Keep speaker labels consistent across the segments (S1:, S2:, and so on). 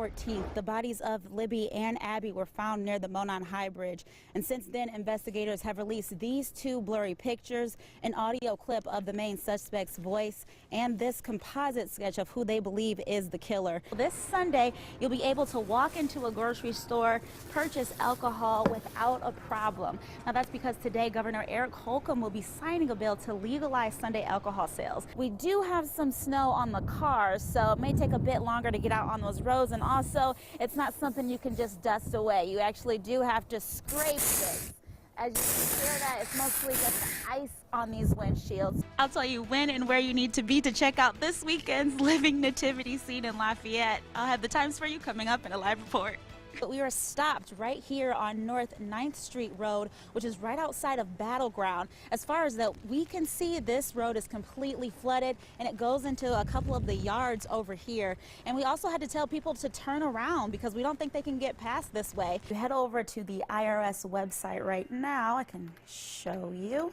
S1: 14th, the bodies of Libby and Abby were found near the Monon High Bridge. And since then, investigators have released these two blurry pictures, an audio clip of the main suspect's voice, and this composite sketch of who they believe is the killer. This Sunday, you'll be able to walk into a grocery store, purchase alcohol without a problem. Now, that's because today, Governor Eric Holcomb will be signing a bill to legalize Sunday alcohol sales. We do have some snow on the cars, so it may take a bit longer to get out on those roads, and also it's not something you can just dust away. You actually do have to scrape this. As you can hear that, it's mostly just ice on these windshields. I'll tell you when and where you need to be to check out this weekend's Living Nativity scene in Lafayette. I'll have the times for you coming up in a live report. But we were stopped right here on North 9th Street Road, which is right outside of Battleground. As far as that we can see, this road is completely flooded, and it goes into a couple of the yards over here. And we also had to tell people to turn around because we don't think they can get past this way. If you head over to the IRS website right now, I can show you.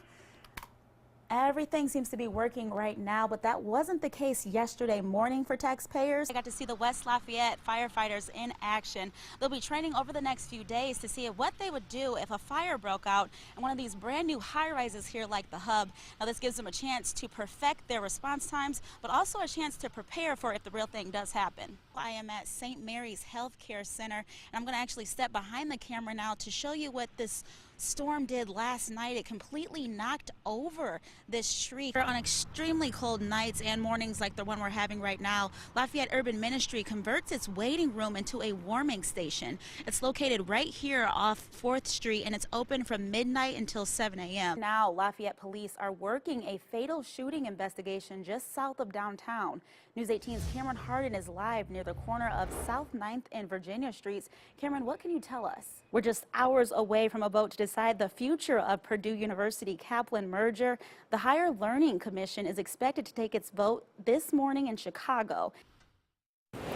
S1: Everything seems to be working right now, but that wasn't the case yesterday morning for taxpayers. I got to see the West Lafayette firefighters in action. They'll be training over the next few days to see what they would do if a fire broke out in one of these brand new high-rises here like the Hub. Now, this gives them a chance to perfect their response times, but also a chance to prepare for if the real thing does happen. I am at St. Mary's Healthcare Center, and I'm going to actually step behind the camera now to show you what this storm did last night. It completely knocked over this tree. On extremely cold nights and mornings like the one we're having right now, Lafayette Urban Ministry converts its waiting room into a warming station. It's located right here off 4th Street, and it's open from midnight until 7 a.m. Now, Lafayette police are working a fatal shooting investigation just south of downtown. News 18's Cameron Harden is live near the corner of South 9th and Virginia Streets. Cameron, what can you tell us? We're just hours away from a vote to decide the future of Purdue University-Kaplan merger. The Higher Learning Commission is expected to take its vote this morning in Chicago.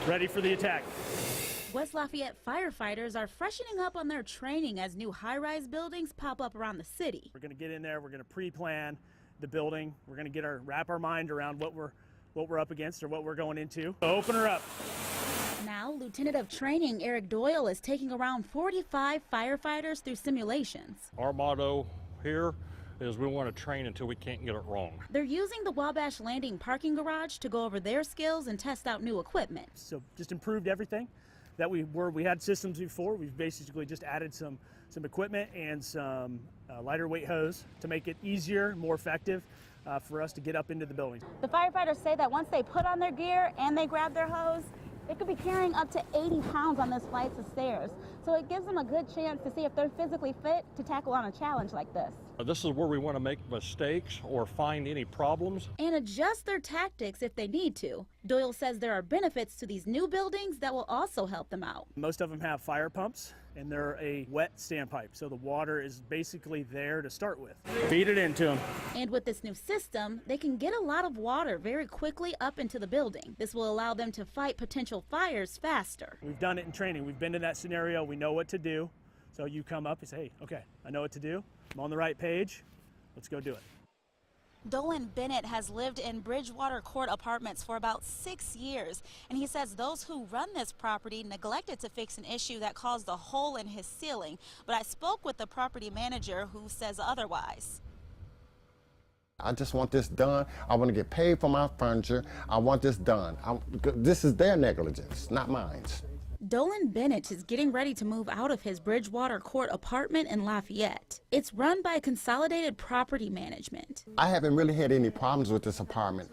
S2: Ready for the attack.
S1: West Lafayette firefighters are freshening up on their training as new high-rise buildings pop up around the city.
S2: We're going to get in there. We're going to pre-plan the building. We're going to wrap our mind around what we're up against or what we're going into. So open her up.
S1: Now, Lieutenant of Training Eric Doyle is taking around 45 firefighters through simulations.
S3: Our motto here is we want to train until we can't get it wrong.
S1: They're using the Wabash Landing parking garage to go over their skills and test out new equipment.
S2: So just improved everything that we had systems before. We've basically just added some equipment and some lighter weight hose to make it easier, more effective for us to get up into the building.
S1: The firefighters say that once they put on their gear and they grab their hose, they could be carrying up to 80 pounds on this flight of stairs. So it gives them a good chance to see if they're physically fit to tackle on a challenge like this.
S3: This is where we want to make mistakes or find any problems.
S1: And adjust their tactics if they need to. Doyle says there are benefits to these new buildings that will also help them out.
S2: Most of them have fire pumps, and they're a wet standpipe, so the water is basically there to start with. Feed it into them.
S1: And with this new system, they can get a lot of water very quickly up into the building. This will allow them to fight potential fires faster.
S2: We've done it in training. We've been in that scenario. We know what to do. So you come up and say, hey, okay, I know what to do. I'm on the right page. Let's go do it.
S1: Dolan Bennett has lived in Bridgewater Court Apartments for about 6 years, and he says those who run this property neglected to fix an issue that caused a hole in his ceiling. But I spoke with the property manager who says otherwise.
S4: I just want this done. I want to get paid for my furniture. I want this done. This is their negligence, not mine.
S1: Dolan Bennett is getting ready to move out of his Bridgewater Court apartment in Lafayette. It's run by Consolidated Property Management.
S4: I haven't really had any problems with this apartment.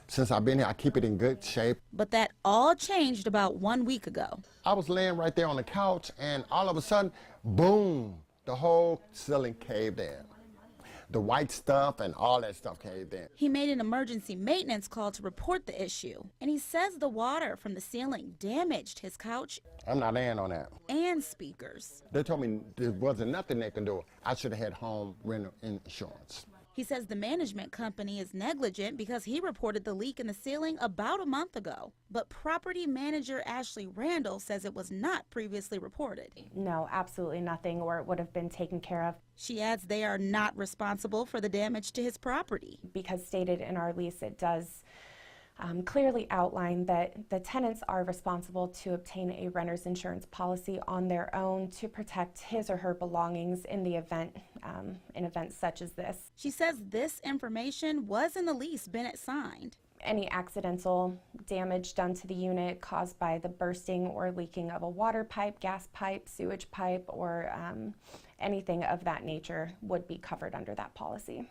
S4: Since I've been here, I keep it in good shape.
S1: But that all changed about 1 week ago.
S4: I was laying right there on the couch, and all of a sudden, boom, the whole ceiling caved in. The white stuff and all that stuff caved in.
S1: He made an emergency maintenance call to report the issue, and he says the water from the ceiling damaged his couch.
S4: I'm not laying on that.
S1: And speakers.
S4: They told me there wasn't nothing they can do. I should have had home rental insurance.
S1: He says the management company is negligent because he reported the leak in the ceiling about a month ago. But property manager Ashley Randall says it was not previously reported.
S5: No, absolutely nothing, or it would have been taken care of.
S1: She adds they are not responsible for the damage to his property.
S5: Because stated in our lease, it does clearly outlined that the tenants are responsible to obtain a renter's insurance policy on their own to protect his or her belongings in the event, in events such as this.
S1: She says this information was in the lease Bennett signed.
S5: Any accidental damage done to the unit caused by the bursting or leaking of a water pipe, gas pipe, sewage pipe, or anything of that nature would be covered under that policy.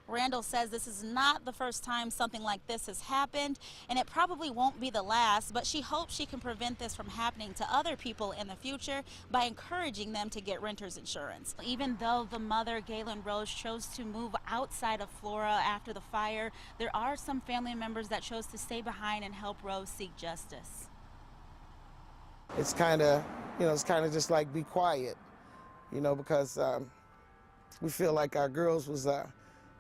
S1: Randall says this is not the first time something like this has happened, and it probably won't be the last, but she hopes she can prevent this from happening to other people in the future by encouraging them to get renter's insurance. Even though the mother, Galen Rose, chose to move outside of Flora after the fire, there are some family members that chose to stay behind and help Rose seek justice.
S6: It's kind of, it's kind of just like be quiet, because we feel like our girls was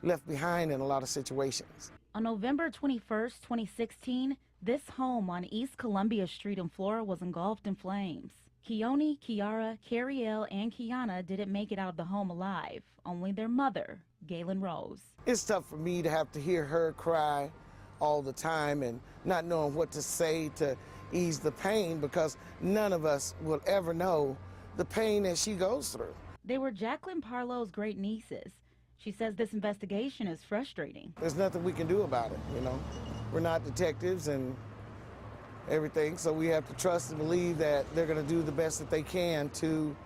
S6: left behind in a lot of situations.
S1: On November 21st, 2016, this home on East Columbia Street in Flora was engulfed in flames. Keone, Kiyerra, Carrielle, and Kiana didn't make it out of the home alive. Only their mother, Galen Rose.
S6: It's tough for me to have to hear her cry all the time and not knowing what to say to ease the pain, because none of us will ever know the pain that she goes through.
S1: They were Jacqueline Parlow's great nieces. She says this investigation is frustrating.
S6: There's nothing we can do about it, We're not detectives and everything, so we have to trust and believe that they're going to do the best that they can to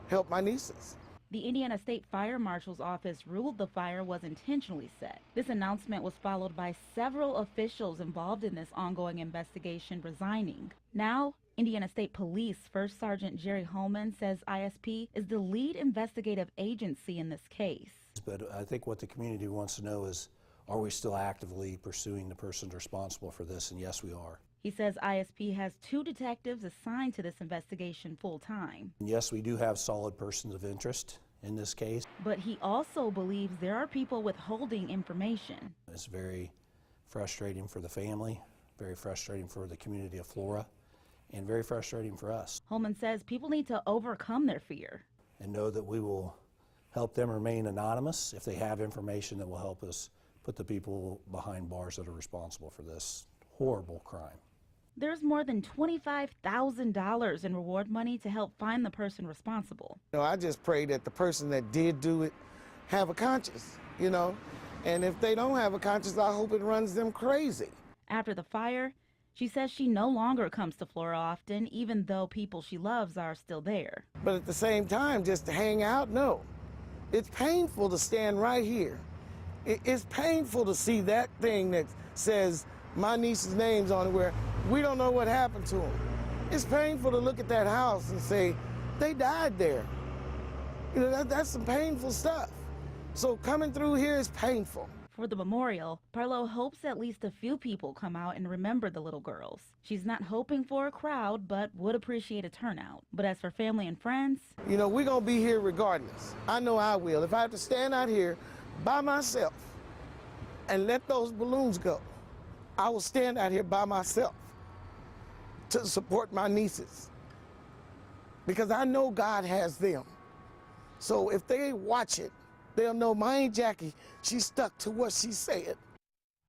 S6: help my nieces.
S1: The Indiana State Fire Marshal's office ruled the fire was intentionally set. This announcement was followed by several officials involved in this ongoing investigation resigning. Now, Indiana State Police First Sergeant Jerry Holman says ISP is the lead investigative agency in this case.
S7: But I think what the community wants to know is, are we still actively pursuing the person responsible for this? And yes, we are.
S1: He says ISP has 2 detectives assigned to this investigation full-time.
S7: Yes, we do have solid persons of interest in this case.
S1: But he also believes there are people withholding information.
S7: It's very frustrating for the family, very frustrating for the community of Flora, and very frustrating for us.
S1: Holman says people need to overcome their fear
S7: and know that we will help them remain anonymous if they have information that will help us put the people behind bars that are responsible for this horrible crime.
S1: There's more than $25,000 in reward money to help find the person responsible.
S6: I just pray that the person that did do it have a conscience, and if they don't have a conscience, I hope it runs them crazy.
S1: After the fire, she says she no longer comes to Flora often, even though people she loves are still there.
S6: But at the same time, just to hang out, no. It's painful to stand right here. It's painful to see that thing that says my niece's name's on it where we don't know what happened to them. It's painful to look at that house and say, they died there. That's some painful stuff. So coming through here is painful.
S1: For the memorial, Parlow hopes at least a few people come out and remember the little girls. She's not hoping for a crowd, but would appreciate a turnout. But as for family and friends,
S6: we're going to be here regardless. I know I will. If I have to stand out here by myself and let those balloons go, I will stand out here by myself to support my nieces, because I know God has them. So if they watch it, they'll know my Aunt Jackie, she stuck to what she said.